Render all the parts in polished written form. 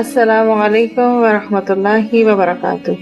السلام عليكم ورحمة الله وبركاته.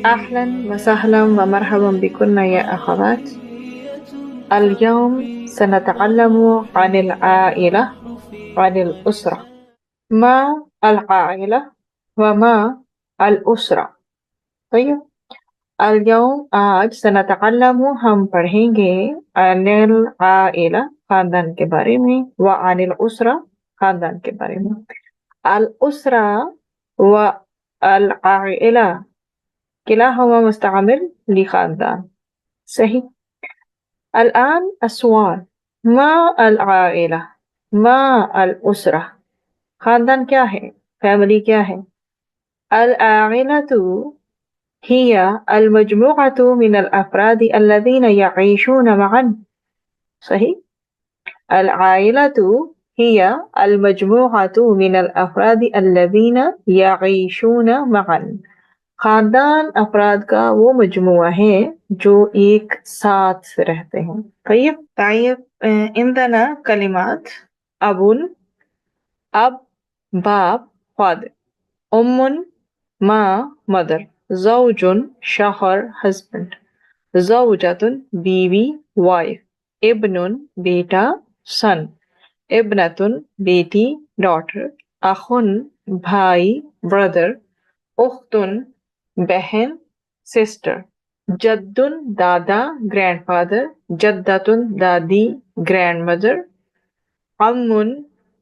أهلا وسهلا ومرحبا بكم يا أخوات. اليوم سنتعلم عن العائلة، عن الأسرة. ما العائلة وما الأسرة؟ طيب، اليوم آج سنتعلم ہم پڑھیں گے عن العائلة خاندان کے بارے میں وعن الأسرة خاندان کے بارے میں. الأسرة والعائلة كلاهما مستعمل لخاندان. صحيح. الآن السؤال، ما العائلة؟ ما الأسرة؟ خاندان کیا ہے؟ فیملی کیا ہے؟ العائلة هي المجموعة من الأفراد الذين يعيشون معا. صحيح. العائلة هي المجموعة من الأفراد الذين يعيشون معا. خاندان افراد کا وہ مجموعہ ہے جو ایک ساتھ رہتے ہیں. طيب عندنا کلمات ابن، اب، باپ، فادر، ماں، مدر، زوج شوہر ہسبینڈ، زوجۃ بیوی وائف، ابن بیٹا سن، ابنۃ بیٹی ڈاٹر، اخ بھائی بردر، اخت بہن سسٹر، جد دادا گرینڈ فادر، جدۃ دادی گرینڈ مدر، عم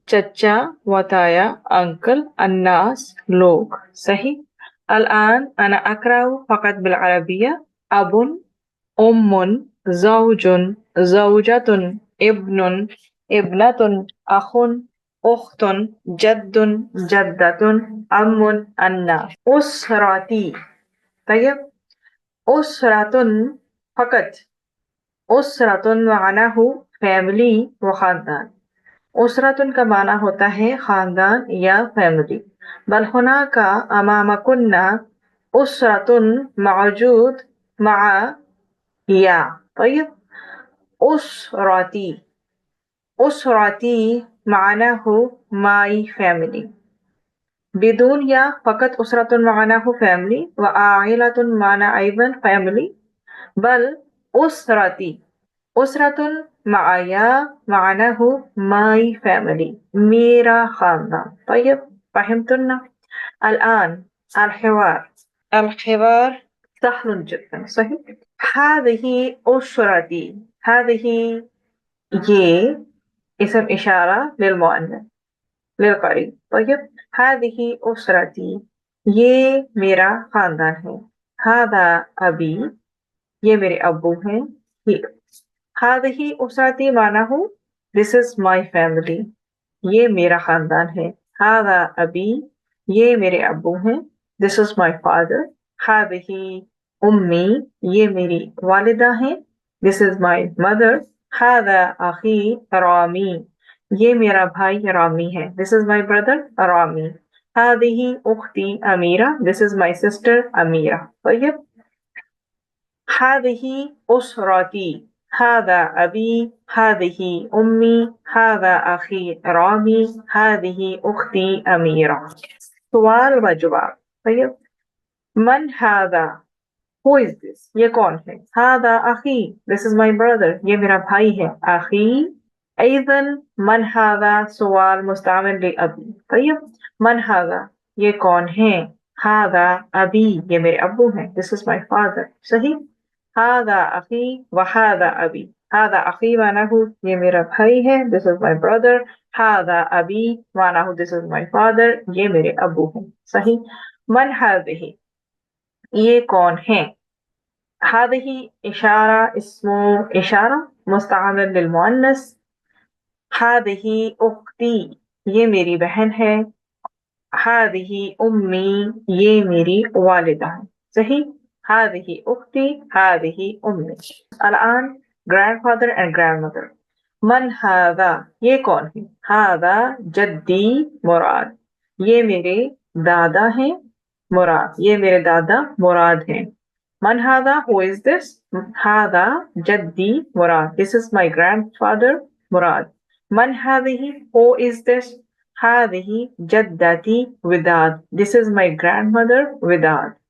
چچا وتایا انکل، الناس لوگ. صحیح. الآن أنا أقرأ فقط بالعربية. أب، أم، زوج، زوجة، ابن، ابنة، أخ، أخت، جد، جدة، عم، الناس. أسرتي. طيب، أسرة فقط. أسرة معناه فیملی و خاندان. أسرة کا معنی ہوتا ہے خاندان یا فیملی. بل هناك أمامكن أسرة موجود مع یا. طيب، أسرتي. أسرتي معناه my family. بدون یا فقط أسرة معناه family وعائلة معنى أيضا family. بل أسرتي، أسرة مع یا معناه my family، میرا خاندان. طيب، فهمتنا؟ الآن الحوار. الحوار سهل جدا. صحيح. هذه أسرتي. هذه یہ اسم اشارہ للمؤنث للقریب. طيب، هذه أسرتي، یہ میرا خاندان ہے. هذا أبي، یہ میرے ابو ہیں. هذه أسرتي معناه this is my family، یہ میرا خاندان ہے. هذا أبي، یہ میرے ابو ہیں. this is my father. هذه أمي، یہ میری والدہ ہیں. this is my mother. هذا أخي رامي، یہ میرا بھائی رامی ہے. this is my brother رامی. هذه أختي أميرة، this is my sister أميرة. طيب، هذه أسرتي، هذا أبي، هذه أمي، هذا أخي رامي، هذه أختي أميرة. سؤال و جواب. طيب، من هذا؟ Who is this؟ یہ کون ہے؟ هذا أخي، this is my brother، یہ میرا بھائی ہے. أخي. أيضا من هذا سؤال مستعمل لأبي. طيب، من هذا، یہ کون ہے؟ هذا أبي، یہ میرے ابو ہیں. this is my father. صحیح. هذا أخي وهذا أبي. هذا أخي معناه یہ میرا بھائی ہے. this is my brother. هذا أبي معناه this is my father، یہ میرے ابو ہیں. صحیح. من هذه، یہ کون ہیں؟ هذه إشارة، اسم إشارة مستعمل للمؤنث. هذه أختي، یہ میری بہن ہے. هذه أمي، یہ میری والدہ ہے. صحیح. هذه أختي، هذه أمي. الآن grandfather and grandmother. من هذا، یہ کون ہے؟ هذا جدی مراد، یہ میرے دادا ہیں مراد، یہ میرے دادا مراد ہیں. من هذا، who is this؟ هذا جدی مراد، this is my grandfather مراد. من هذه، who is this؟ هذه جدتي وداد. This is my grandmother وداد.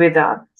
وداد.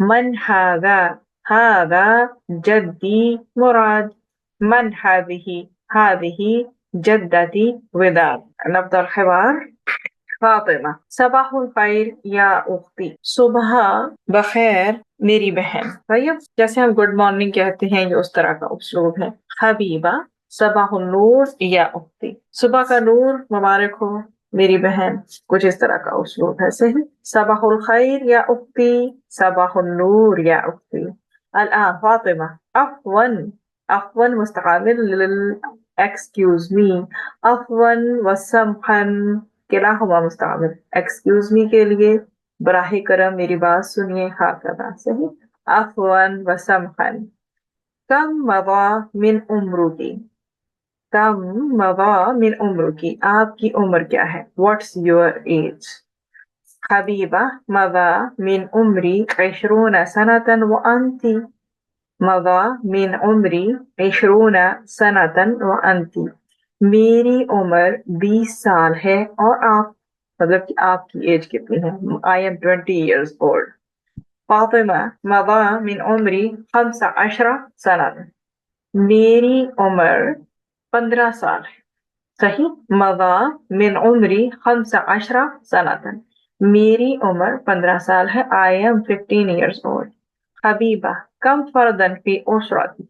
من هذا جدي مراد. من هذه جدتي وداد. نبدأ الحوار. فاطمہ. صباح الخیر یا اختی. صبح بخیر میری بہن. طیب. جیسے ہم گڈ مارننگ کہتے ہیں یہ اس طرح کا اسلوب ہے. حبیبہ. صباح النور یا اختی. صبح کا نور مبارک ہو میری بہن. کچھ اس طرح کا اسلوب ہے. صحیح. صباح الخیر یا اختی. صباح النور یا اختی. الآن فاطمہ. عفوا مستقبل excuse me. عفوا وسمحا کلاہما مستعمل. ایکسکیوز می کے لیے براہ کرم میری بات سنیے. ہاکذا. صحیح. عفوا وسمحا. کم مضى من عمرکی. کم مضى من عمرکی. آپ کی عمر کیا ہے؟ What's your age? حبیبہ. مضى من عمری 20 سنة وأنت. مضى من عمری 20 سنة وأنت. میری عمر 20 سال ہے اور آپ. مطلب کہ آپ کی ایج کتنی ہے؟ I am 20 years old. Fatima. مضى من عمری 15 سنة. میری عمر 15 سال ہے. صحیح. مضى من عمری 15 سنة. میری عمر 15 سال ہے. I am 15 years old. حبیبہ. کم فردن فی اسرتی.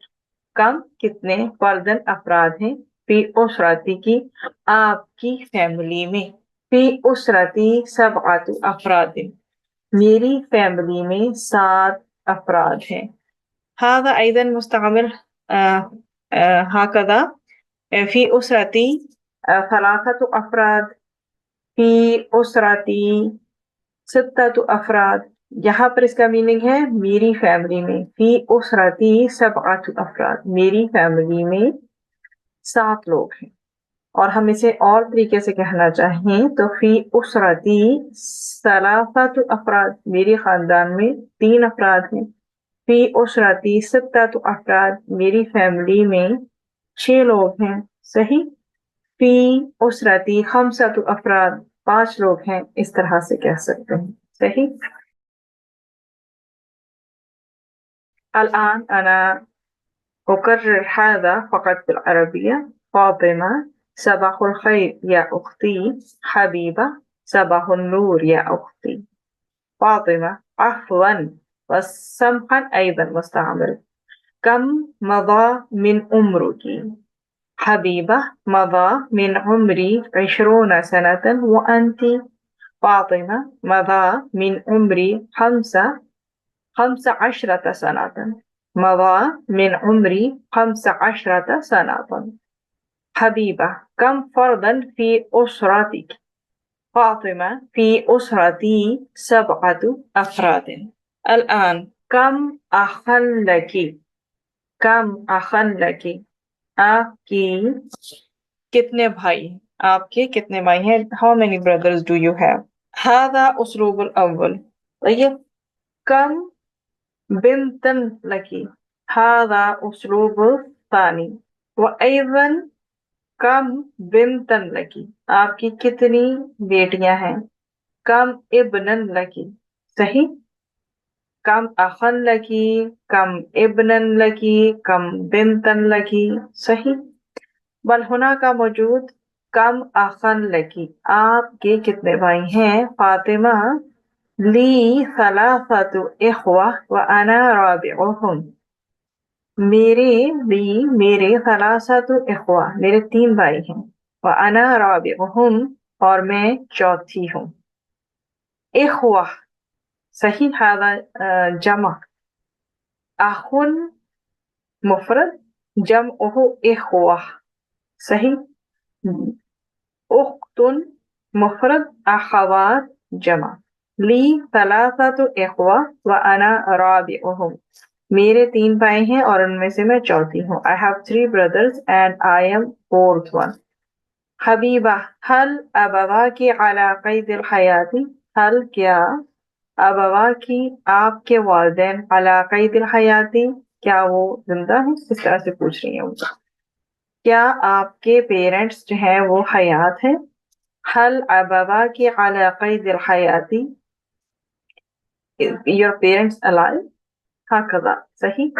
کم کتنے فردن افراد ہیں فی اسرتی کی آپ کی فیملی میں. فی اسرتی 7 افراد. میری فیملی میں 7 افراد ہیں. هذا ايضا مستعمل هكذا. فی اسرتی 3 افراد. فی اسرتی 6 افراد. یہاں پر اس کا میننگ ہے میری فیملی میں. فی اسرتی 7 افراد. میری فیملی میں 7 لوگ ہیں. اور ہم اسے اور طریقے سے کہنا چاہیں تو فی اسرتی 3 افراد. میری خاندان میں 3 افراد ہیں. فی اسرتی 6 افراد. میری فیملی میں 6 لوگ ہیں. صحیح. فی اسرتی 5 افراد. 5 لوگ ہیں. اس طرح سے کہہ سکتے ہیں. صحیح. الآن أنا أكرر هذا فقط بالعربية. فاطمة. صباح الخير يا أختي. حبيبة. صباح النور يا أختي. فاطمة. عفوا والسمحا أيضا مستعمل. كم مضى من عمرك؟ حبيبة. مضى من عمري 20 سنة وأنت؟ فاطمة. مضى من عمري 15 سنة. مضى من عمري 15 سنة. حبيبة. كم فردا في أسرتك؟ فاطمة. في أسرتي 7 أفراد. الآن كم أخا لك؟ كم أخا لك؟ آپ کی کتنے بھائی ہیں؟ آپ کے کتنے بھائی ہیں؟ How many brothers do you have? هذا أسلوب الأول. طيب. كم بنتا لك؟ هذا أسلوب الثاني. وأيضا كم بنتا لك؟ آپ کی کتنی بیٹیاں ہیں؟ کم ابنا لك. صحیح. کم اخا لکی. کم ابنا لکی. کم بنتا لکی. صحیح. بل ہونا کا موجود. کم اخا لکی. آپ کے کتنے بھائی ہیں؟ فاطمہ. لی 3 اخوہ وانا رابعهم. میرے 3 اخوہ. میرے 3 بھائی ہیں. وانا رابعهم. اور میں چوتھی ہوں. اخوہ. صحیح. هذا جمع. اخن مفرد. جمعه اخوہ. صحیح. اخت مفرد. اخوات جمع. لی 3 اخوہ وانا رابعهم. میرے 3 بھائی ہیں اور ان میں سے میں چوتھی ہوں. I have 3 brothers and I am 4th one. حبیبہ. هل ابواکی علی قید الحیات؟ هل کیا ابواکی آپ کے والدین علی قید الحیات کیا وہ زندہ ہیں، اس طرح سے پوچھ رہی ہیں ان کا۔ کیا آپ کے پیرنٹس جو ہیں وہ حیات ہیں؟ حل ابواکی علی قید الحیاتی، your parents alive؟ هكذا صحیح۔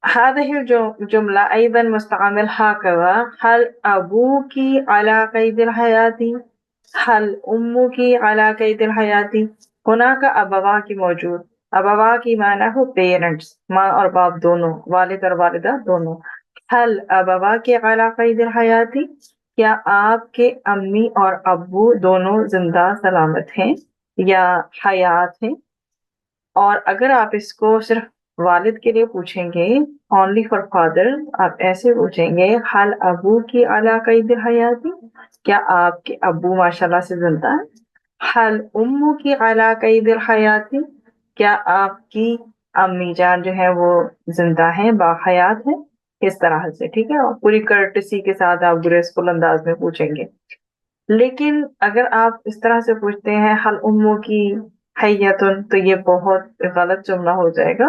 هذه الجملة أيضا مستعمل هكذا، هل أبوك على قيد الحياة؟ هل أمك على قيد الحياة؟ هناك أبواك موجود، ابوا کی معنی ہو پیرنٹس، ماں اور باپ دونوں، والد اور والدہ دونوں۔ حل ابوا کے علی قید الحیاتی، کیا آپ کے امی اور ابو دونوں زندہ سلامت ہیں یا حیات ہیں؟ اور اگر آپ اس کو صرف والد کے لیے پوچھیں گے، اونلی فار فادر، آپ ایسے پوچھیں گے حل ابو کی علی قید الحیاتی، کیا آپ کے ابو ماشاءاللہ سے زندہ ہیں؟ حل امو کی علی قید الحیاتی، کیا آپ کی امی جان جو ہے وہ زندہ ہیں، باحیات ہیں؟ اس طرح سے، ٹھیک ہے، اور پوری کرٹسی کے ساتھ آپ گریسفل انداز میں پوچھیں گے۔ لیکن اگر آپ اس طرح سے پوچھتے ہیں حل امو کی حیاتن، تو یہ بہت غلط جملہ ہو جائے گا،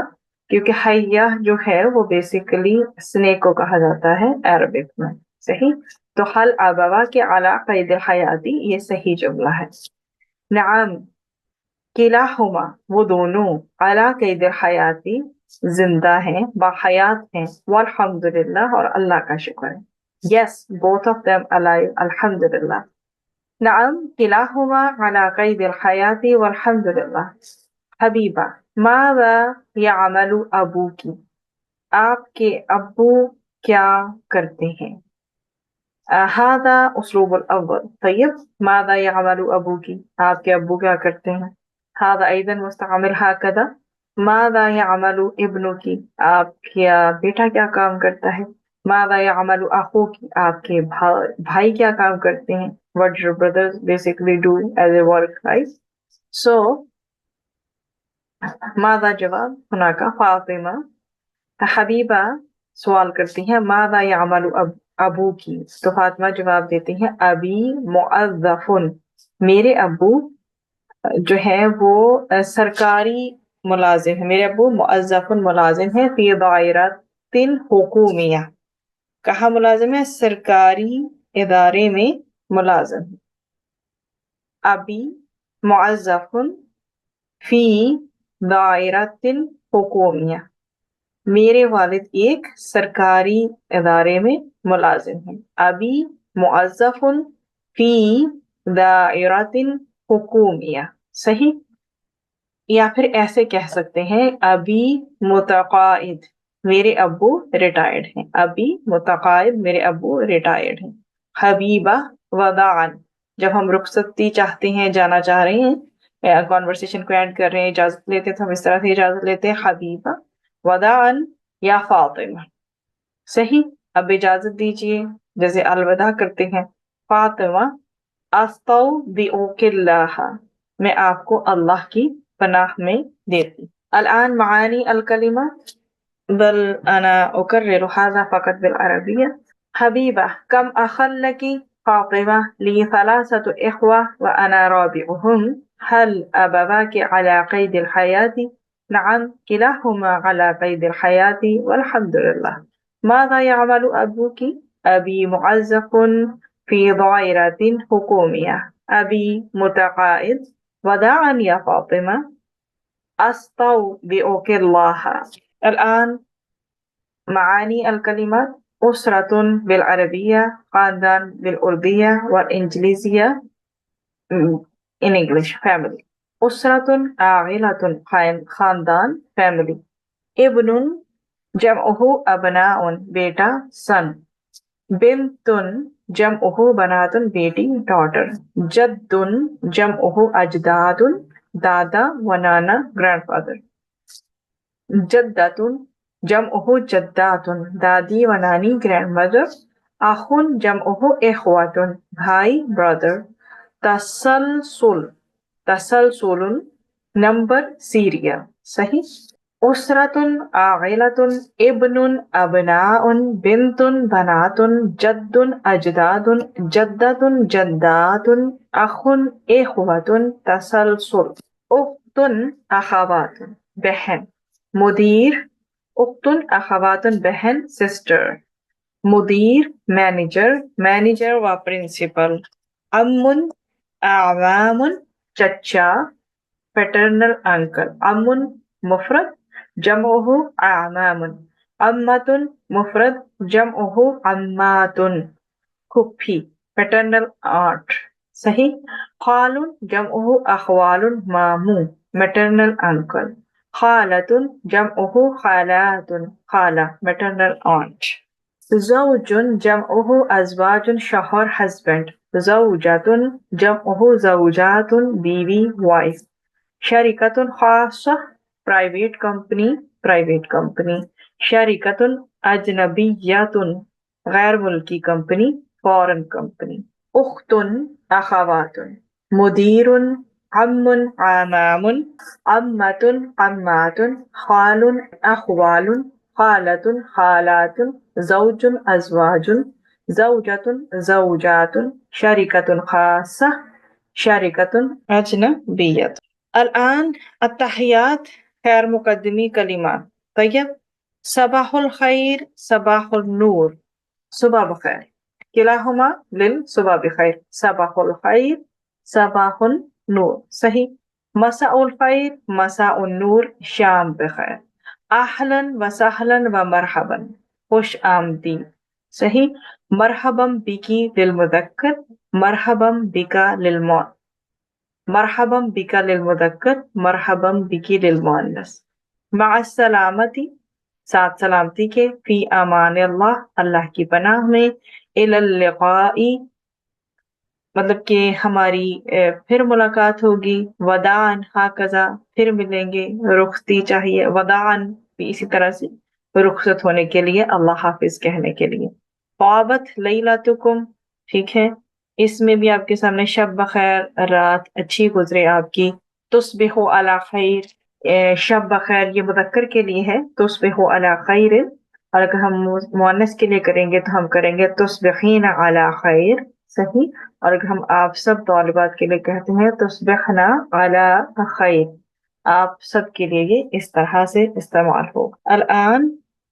کیونکہ حیہ جو ہے وہ بیسیکلی سنیک کو کہا جاتا ہے عربک میں، صحیح؟ تو حل ابوا کے علی قید الحیاتی یہ صحیح جملہ ہے۔ نعم کلاہما، وہ دونوں، علی قید الحیاتی زندہ ہیں، باحیات ہیں، والحمدللہ اور اللہ کا شکر ہے۔ Yes, both of them alive، الحمدللہ۔ نعم کلاہما علی قید الحیاتی والحمدللہ۔ حبیبہ ماذا یعمل ابوکی، آپ کے ابو کیا کرتے ہیں؟ هذا اسلوب الاول، طیب ماذا یعمل ابوکی، آپ کے ابو کیا کرتے ہیں؟ هذا ایضا مستعمل هكذا، ماذا یعمل ابنکی، آپ کیا بیٹا کیا کام کرتا ہے؟ ماذا یعمل اخوکی، آپ کے بھائی کیا کام کرتے ہیں؟ What your brothers basically do as a work, right? So ماذا جواب ہونا کا، فاطمہ حبیبہ سوال کرتی ہیں ماذا یعمل ابو کی، تو فاطمہ جواب دیتی ہیں ابی موظف، میرے ابو جو ہے وہ سرکاری ملازم ہے، میرے ابو موظف ملازم ہے، فی دائرۃ حکومیہ، کہاں ملازم ہے؟ سرکاری ادارے میں ملازم ہے۔ ابی موظف فی دائرۃ حکومیہ، میرے والد ایک سرکاری ادارے میں ملازم ہیں۔ ابی موظف فی دائرۃ حکومیہ، صحیح؟ یا پھر ایسے کہہ سکتے ہیں ابی متقاعد، میرے ابو ریٹائرڈ ہیں، ابی متقاعد، میرے ابو ریٹائرڈ ہیں۔ حبیبہ وداعن، جب ہم رخصتی چاہتے ہیں، جانا چاہ رہے ہیں، کانورسیشن کو اینڈ کر رہے ہیں، اجازت لیتے ہیں، تو ہم اس طرح سے اجازت لیتے ہیں حبیبہ وداعن یا فاطمہ، صحیح؟ اب اجازت دیجیے، جیسے الوداع کرتے ہیں، فاطمہ استودعک اللہ، میں آپ کو اللہ کی پناہ میں دیتی۔ الآن معانی الکلمات، بل انا اکرر هذا فقط بالعربیہ۔ حبیبہ کم اخا لک، فاطمہ لی ثلاثة اخوة وانا رابعهم، هل ابواک علی قید الحیاة؟ نعم کلاہما علی قید الحیاة والحمد للہ۔ ماذا يعمل ابوک؟ ابی موظف فی دائرۃ حکومیہ، ابی متقاعد، وداعا یا فاطمہ استودعک اللہ۔ الآن معانی الکلمات، اسرۃ بالعربیہ، خاندان بالاردیہ، والانجلیزیہ in English family۔ اسرۃ عائلۃ خاندان family۔ ابن جمعہ ابناء بیٹا son۔ بنت جمعہ بنات بیٹی daughter۔ جد جمعہ اجداد دادا و نانا grandfather۔ جدۃ جمعہ جدات دادی و نانی grandmother۔ اخ جمعہ اخوۃ بھائی brother۔ تسلسل تسلسل نمبر سیریل، صحیح؟ اسرۃ عائلۃ ابن ابناء بنت بنات جد اجداد جدۃ جدات اخ اخوۃ، تسلسل۔ اخت اخوات بہن۔ مدیر اختن اخواتن بہن سسٹر، مدیر مینیجر و پرنسپل، امن اعوام چچا پیٹرنل انکل، امن مفرد جمعہ اعمام، امتن مفرد جمعہ اماتن، پھپھی پیٹرنل آنٹ، صحیح. خالن جمعہ اخوال ماموں میٹرنل انکل، خالتن جمعہ خالات خالہ میٹرنل آنٹ. زوج جمعہ ازواج شوہر ہسبینڈ، زوجاتن جمعہ زوجات بیوی وائف، شرکتن خاصہ پرائیویٹ کمپنی، شرکتن اجنبیاتن غیر ملکی کمپنی فارن کمپنی. اختن اخواتن، مدیرن عمن عمامن، امتن عماتن، خالن اخوالن، خالتن خالاتن، زوجن ازواجن، زوجتن زوجاتن، شرکتن خاصہ شرکتن اجنبیت. الآن التحیات خیر مقدمی کلمات. طیب. صباح الخیر، صباح النور، صبح بخیر. کلاہما صبح بخیر، صباح الخیر صباح النور، صحیح. مساء الخیر مساء النور، شام بخیر. اہلاً و سہلاً و مرحباً، خوش آمدید، صحیح. مرحباً بکی للمذکر، مرحباً بکا مرحباً بکا للمذکر، مرحباً بکی للمؤنث. مع السلامتی، ساتھ سلامتی کے. فی امان اللہ، اللہ کی پناہ میں. الی اللقاء، مطلب کہ ہماری پھر ملاقات ہوگی. وداعًا ہاکذا، پھر ملیں گے. رخصتی چاہیے، وداعًا بھی اسی طرح سے رخصت ہونے کے لیے، اللہ حافظ کہنے کے لیے. طابت لیلتکم، ٹھیک ہے. اس میں بھی آپ کے سامنے شب بخیر، رات اچھی گزرے آپ کی. تصبحوا علی خیر، شب بخیر یہ مذکر کے لیے ہے، تصبحوا علی خیر. اور اگر ہم مؤنث کے لیے کریں گے تو ہم کریں گے تصبحین علی خیر، صحیح. اور اگر ہم آپ سب طالبات کے لیے کہتے ہیں تصبحنا علی خیر، آپ سب کے لیے یہ اس طرح سے استعمال ہوگا. الآن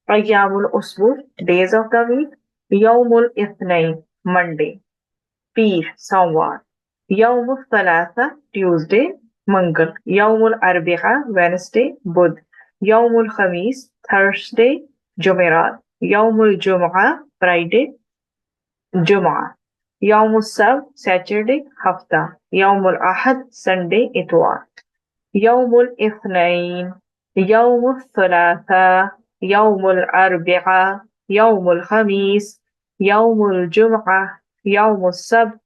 ایام الاسبوع، ڈیز آف دا ویک. یوم الاثنین منڈے، پیر سوموار. یوم الثلاثہ ٹیوزڈے منگل. یوم الاربعاء وینسڈے بدھ. یوم الخمیس تھرسڈے جمعرات. یوم الجمعہ فرائیڈے جمعہ. یوم السبت سیٹرڈے ہفتہ. یوم الاحد سنڈے اتوار. یوم الاثنین، یوم الثلاثہ، یوم الاربعاء، یوم الخمیس، یوم الجمعہ، یوم السبت،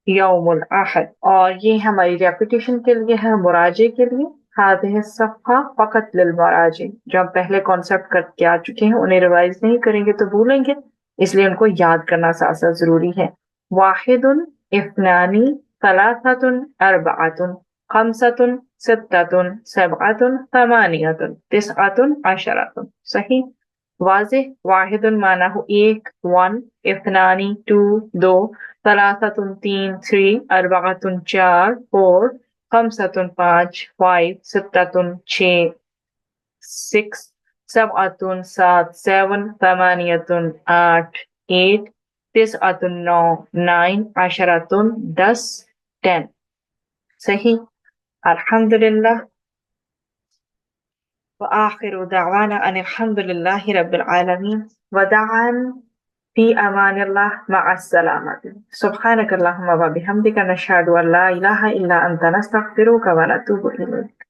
یوم الاحد. اور یہ ہماری ریپیٹیشن کے لیے ہے، مراجعے کے لیے. هذه الصفحہ فقط للمراجع، جو ہم پہلے کانسیپٹ کر کے آ چکے ہیں انہیں ریوائز نہیں کریں گے تو بھولیں گے، اس لیے ان کو یاد کرنا ساتھ ساتھ ضروری ہے. واحد، اثنان، ثلاثۃ، اربعۃ، خمسۃ، ستۃ، سبعۃ، ثمانیۃ، تسعۃ، عشرۃ، صحیح. واضح. واحد معنی ہو ایک، ون. اثنانی ٹو، دو. ثلاثۃ تین، تھری. اربعۃ چار، فور. خمسۃ پانچ، فائیو. ستۃ چھ، سکس. سبعۃ سات، سیون. ثمانیۃ آٹھ، ایٹ. تسعۃ نو، نائن. عشرۃ دس، ٹین، صحیح. الحمدللہ. وآخر دعوانا ان الحمد للہ رب العالمین. وداعا فی امان اللہ، مع السلامة. سبحانک اللہم و بحمدک، نشہد ان لا الہ الا انت، نستغفرک و نتوب الیک.